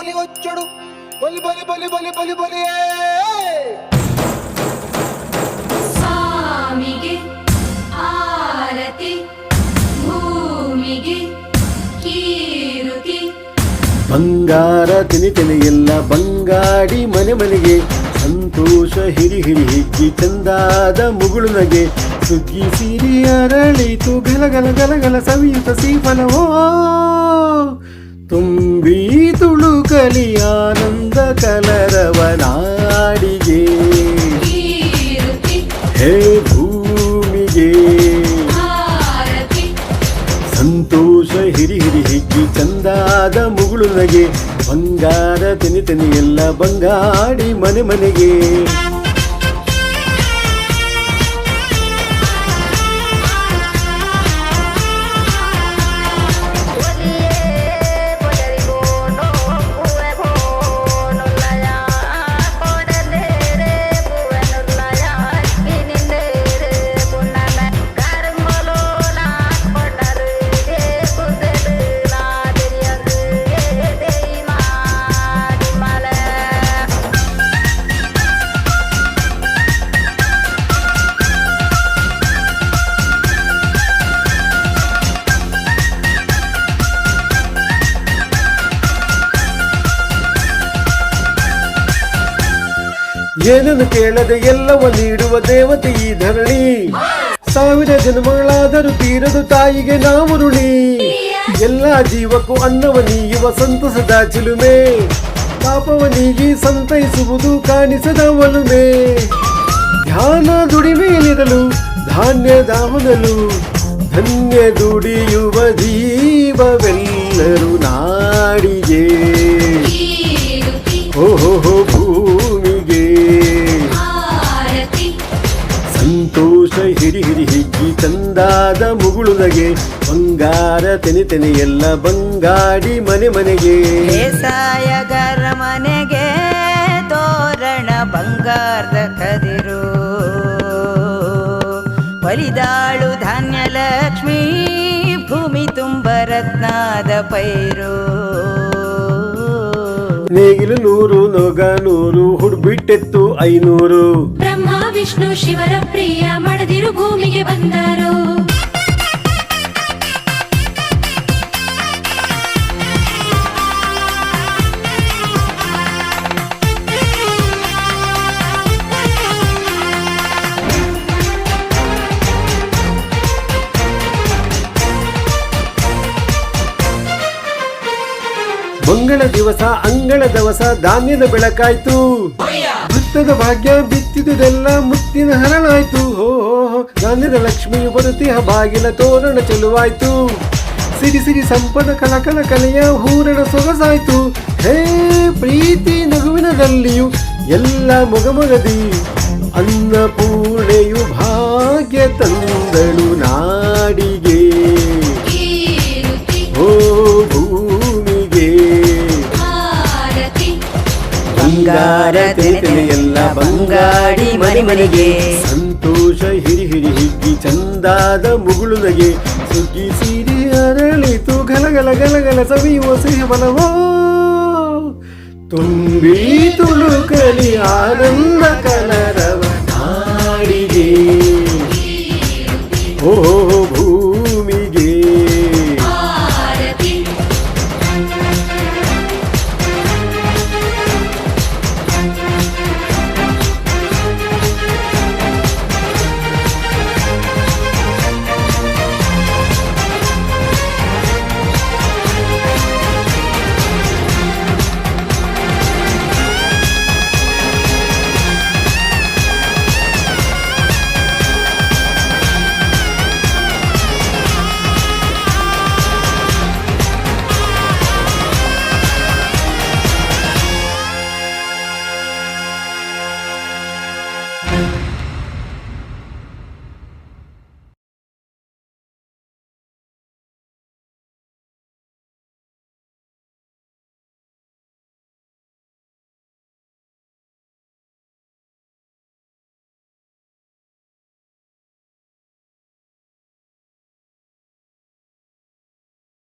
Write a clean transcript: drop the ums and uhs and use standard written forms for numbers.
పులి వచ్చాడు బలి బలి బలి బలి బలి బలి ಸ್ವಾಮಿಗೆ ಆರತಿ ಭೂಮಿಗೆ ಕೀರುತಿ ಬಂಗಾರ ತಿನಿ ಎಲ್ಲ ಬಂಗಾಡಿ ಮನೆ ಮನೆಗೆ ಸಂತೋಷ ಹಿರಿ ಹಿರಿ ಹಿಗ್ಗಿ ಚಂದಾದ ಮುಗುಳು ನಗೆ ಸುಗ್ಗಿ ಸಿರಿ ಅರಳಿತು ಗಲಗಲ ಗಲಗಲ ಸವಿಯುತ ಸೀಫಲವೋ ತುಂಬಿ ತುಳುಕಲಿ ಆನಂದ ಕಲರವ ನಾಡಿಗೆ ಕೀರುತಿ ಹೇ ಭೂಮಿಗೆ ಆರತಿ ಸಂತೋಷ ಹಿರಿ ಹಿರಿ ಹಿಗ್ಗಿ ಚಂದಾದ ಮುಗುಳು ನಗೆ ಬಂಗಾರ ತಿನಿ ಎಲ್ಲ ಬಂಗಾಡಿ ಮನೆ ಮನೆಗೆ ಏನನ್ನು ಕೇಳದೆ ಎಲ್ಲವ ನೀಡುವ ದೇವತೆ ಈ ಧರಣಿ ಸಾವಿರ ಜನ್ಮಗಳಾದರೂ ತೀರದು ತಾಯಿಗೆ ನಾವು ಋಣಿ ಎಲ್ಲ ಜೀವಕ್ಕೂ ಅನ್ನವ ನೀಯುವ ಸಂತಸದ ಚಿಲುಮೆ ಪಾಪವ ನೀಗಿ ಸಂತೈಸುವುದು ಕಾಣಿಸದ ಒಲುಮೆ ಧ್ಯಾನ ದುಡಿಮೆಯಲ್ಲಿರಲು ಧಾನ್ಯದ ಹೊನಲು ಧನ್ಯ ದುಡಿಯುವ ಜೀವವೆಲ್ಲರೂ ನಾಡಿಗೆ ಕೀರುತಿ ಓಹೋ ಭೂಮಿಗೆ ಆರತಿ ಸಂತೋಷ ಹಿರಿ ಹಿರಿ ಹಿಗ್ಗಿ ಚಂದಾದ ಮುಗುಳು ನಗೆ ಬಂಗಾರ ತೆನೆ ಎಲ್ಲ ಬಂಗಾಡಿ ಮನೆ ಮನೆಗೆ ಬೇಸಾಯಗಾರ ಮನೆಗೆ ತೋರಣ ಬಂಗಾರದ ಕದಿರು ಬಲಿದಾಳು ಧಾನ್ಯ ಲಕ್ಷ್ಮೀ ಭೂಮಿ ತುಂಬ ರತ್ನದ ಪೈರು ನೇಗಿಲು 100 ನೊಗ 100 ಹುಡ್ಬಿಟ್ಟೆತ್ತು 500 ಬ್ರಹ್ಮ ವಿಷ್ಣು ಶಿವರ ಪ್ರಿಯ ಮಡದಿರು ಭೂಮಿಗೆ ಬಂದರು ಮಂಗಳ ದಿವಸ ಅಂಗಳ ದವಸ ಧಾನ್ಯದ ಬೆಳಕಾಯ್ತು ಭತ್ತದ ಭಾಗ್ಯ ಬಿತ್ತಿದುದೆಲ್ಲ ಮುತ್ತಿನ ಹರಳಾಯ್ತು ಹೋ ಧಾನ್ಯದ ಲಕ್ಷ್ಮಿಯು ಬರುತ್ತಿಹ ಬಾಗಿಲ ತೋರಣ ಚೆಲುವಾಯ್ತು ಸಿರಿ ಸಿರಿ ಸಂಪದ ಕಲಕಲ ಕಲೆಯ ಹೂರಣ ಸೊಗಸಾಯ್ತು ಹೇ ಪ್ರೀತಿ ನಗುವಿನದಲ್ಲಿಯೂ ಎಲ್ಲ ಮೊಗಮೊಗದಿ ಅನ್ನಪೂರ್ಣೆಯು ಭಾಗ್ಯ ತಂದಳು ನಾಡಿಗೆ ಕೀರುತಿ ಓ ಭೂಮಿಗೆ ಆರತಿ ಬಂಗಾರ ತೆನೆ ಎಲ್ಲ ಬಂಗಾಡಿ ಮನೆ ಮನೆಗೆ ಸಂತೋಷ ಹಿರಿ ಹಿರಿ ಹಿಗ್ಗಿ ಚಂದಾದ ಮುಗುಳು ನಗೆ ಸುಗ್ಗಿ ಸಿರಿ ಅರಳಿತು ಗಲಗಲ ಗಲಗಲ ಸವಿಯುವ ಸಿಹಿ ಬಲವೋ ತುಂಬಿ ತುಳುಕಲಿ ಆನಂದ